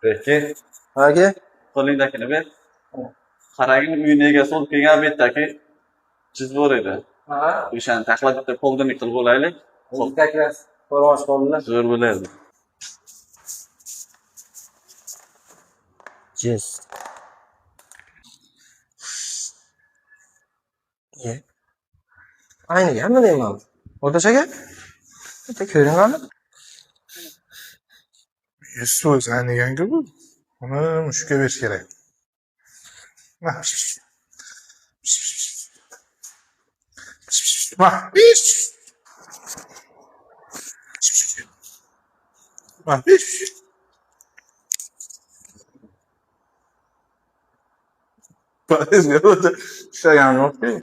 Peki. Aka. Qo'lingdagini ber. Qaragin uyni egasi olib kelgan betdagi chiz bor edi. Ha. O'shani taxlab bitta poldirnik qilib olaylik. Qo'l taklas. Qo'rg'och qo'llar. Zo'r bo'lardi. Yes. Ye. Ayni gapmi deyman. O'rtash aka. Bitta ko'ringani. So'z ayniganku bu. Uni mushukka berish kerak. Nah. Mah. Mah. Parece que eu tô chegando, não.